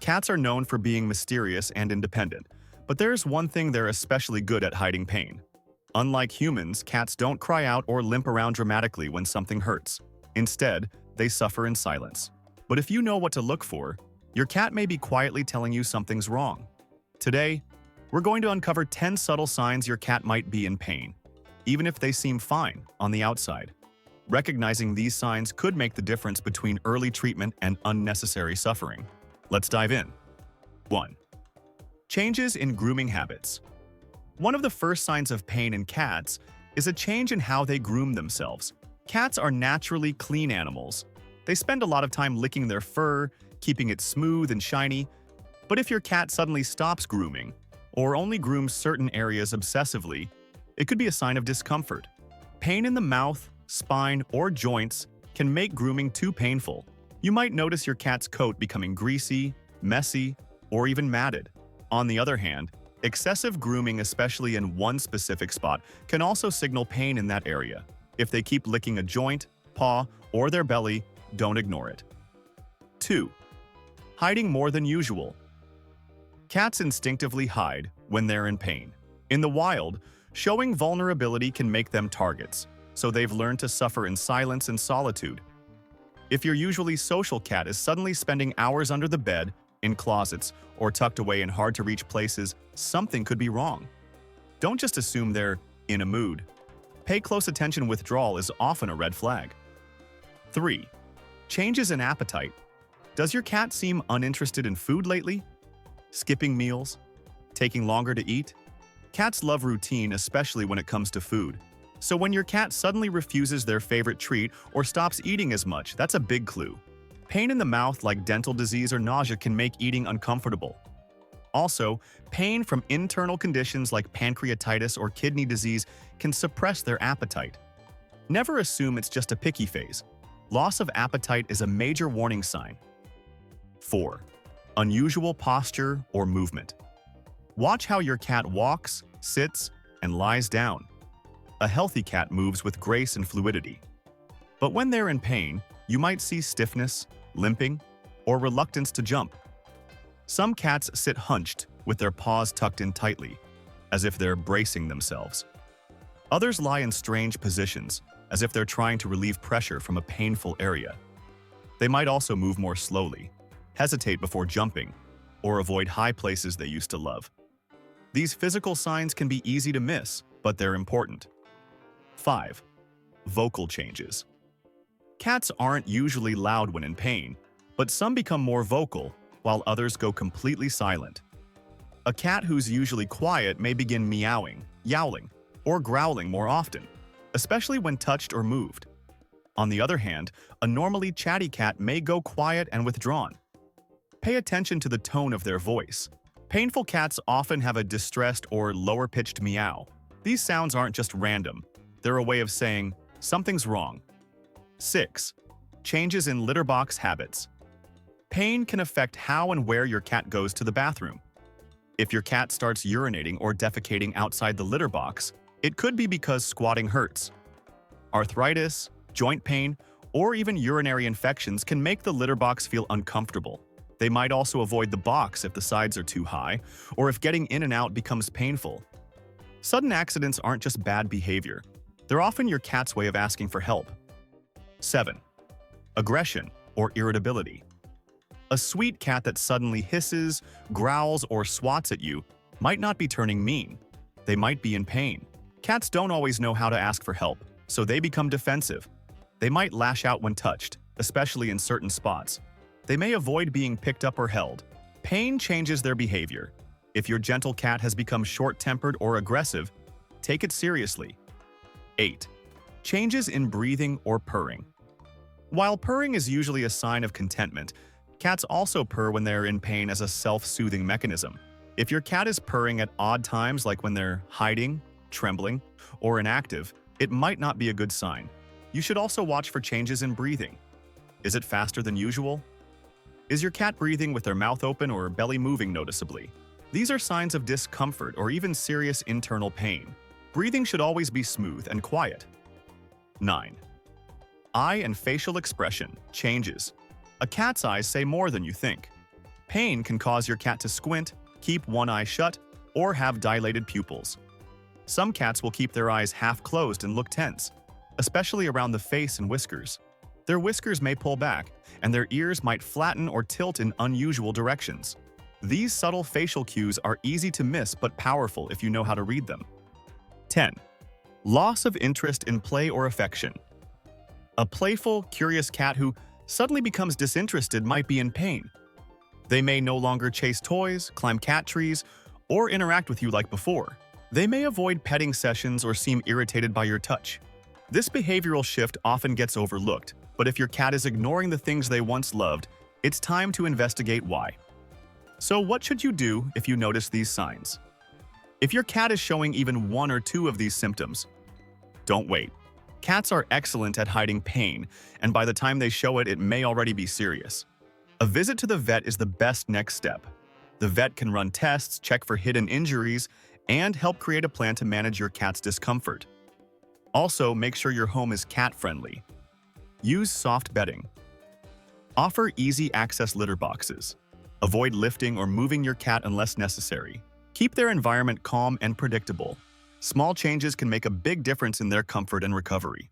Cats are known for being mysterious and independent, but there's one thing they're especially good at: hiding pain. Unlike humans, cats don't cry out or limp around dramatically when something hurts. Instead, they suffer in silence. But if you know what to look for, your cat may be quietly telling you something's wrong. Today, we're going to uncover 10 subtle signs your cat might be in pain, even if they seem fine on the outside. Recognizing these signs could make the difference between early treatment and unnecessary suffering. Let's dive in. 1. Changes in grooming habits. One of the first signs of pain in cats is a change in how they groom themselves. Cats are naturally clean animals. They spend a lot of time licking their fur, keeping it smooth and shiny. But if your cat suddenly stops grooming, or only grooms certain areas obsessively, it could be a sign of discomfort. Pain in the mouth, spine, or joints can make grooming too painful. You might notice your cat's coat becoming greasy, messy, or even matted. On the other hand, excessive grooming, especially in one specific spot, can also signal pain in that area. If they keep licking a joint, paw, or their belly, don't ignore it. 2. Hiding more than usual. Cats instinctively hide when they're in pain. In the wild, showing vulnerability can make them targets, so they've learned to suffer in silence and solitude. If your usually social cat is suddenly spending hours under the bed, in closets, or tucked away in hard-to-reach places, something could be wrong. Don't just assume they're in a mood. Pay close attention. Withdrawal is often a red flag. 3. Changes in appetite. Does your cat seem uninterested in food lately? Skipping meals? Taking longer to eat? Cats love routine, especially when it comes to food. So when your cat suddenly refuses their favorite treat or stops eating as much, that's a big clue. Pain in the mouth, like dental disease or nausea, can make eating uncomfortable. Also, pain from internal conditions like pancreatitis or kidney disease can suppress their appetite. Never assume it's just a picky phase. Loss of appetite is a major warning sign. 4. Unusual posture or movement. Watch how your cat walks, sits, and lies down. A healthy cat moves with grace and fluidity. But when they're in pain, you might see stiffness, limping, or reluctance to jump. Some cats sit hunched with their paws tucked in tightly, as if they're bracing themselves. Others lie in strange positions, as if they're trying to relieve pressure from a painful area. They might also move more slowly, hesitate before jumping, or avoid high places they used to love. These physical signs can be easy to miss, but they're important. 5. Vocal changes. Cats aren't usually loud when in pain, but some become more vocal, while others go completely silent. A cat who's usually quiet may begin meowing, yowling, or growling more often, especially when touched or moved. On the other hand, a normally chatty cat may go quiet and withdrawn. Pay attention to the tone of their voice. Painful cats often have a distressed or lower-pitched meow. These sounds aren't just random. They're a way of saying, something's wrong. 6. Changes in litter box habits. Pain can affect how and where your cat goes to the bathroom. If your cat starts urinating or defecating outside the litter box, it could be because squatting hurts. Arthritis, joint pain, or even urinary infections can make the litter box feel uncomfortable. They might also avoid the box if the sides are too high, or if getting in and out becomes painful. Sudden accidents aren't just bad behavior. They're often your cat's way of asking for help. 7. Aggression or irritability. A sweet cat that suddenly hisses, growls, or swats at you might not be turning mean. They might be in pain. Cats don't always know how to ask for help, so they become defensive. They might lash out when touched, especially in certain spots. They may avoid being picked up or held. Pain changes their behavior. If your gentle cat has become short-tempered or aggressive, take it seriously. 8. Changes in breathing or purring. While purring is usually a sign of contentment, cats also purr when they're in pain as a self-soothing mechanism. If your cat is purring at odd times, like when they're hiding, trembling, or inactive, it might not be a good sign. You should also watch for changes in breathing. Is it faster than usual? Is your cat breathing with their mouth open or belly moving noticeably? These are signs of discomfort or even serious internal pain. Breathing should always be smooth and quiet. 9. Eye and facial expression changes. A cat's eyes say more than you think. Pain can cause your cat to squint, keep one eye shut, or have dilated pupils. Some cats will keep their eyes half closed and look tense, especially around the face and whiskers. Their whiskers may pull back, and their ears might flatten or tilt in unusual directions. These subtle facial cues are easy to miss but powerful if you know how to read them. 10. Loss of interest in play or affection. A playful, curious cat who suddenly becomes disinterested might be in pain. They may no longer chase toys, climb cat trees, or interact with you like before. They may avoid petting sessions or seem irritated by your touch. This behavioral shift often gets overlooked, but if your cat is ignoring the things they once loved, it's time to investigate why. So what should you do if you notice these signs? If your cat is showing even one or two of these symptoms, don't wait. Cats are excellent at hiding pain, and by the time they show it, it may already be serious. A visit to the vet is the best next step. The vet can run tests, check for hidden injuries, and help create a plan to manage your cat's discomfort. Also, make sure your home is cat-friendly. Use soft bedding. Offer easy access litter boxes. Avoid lifting or moving your cat unless necessary. Keep their environment calm and predictable. Small changes can make a big difference in their comfort and recovery.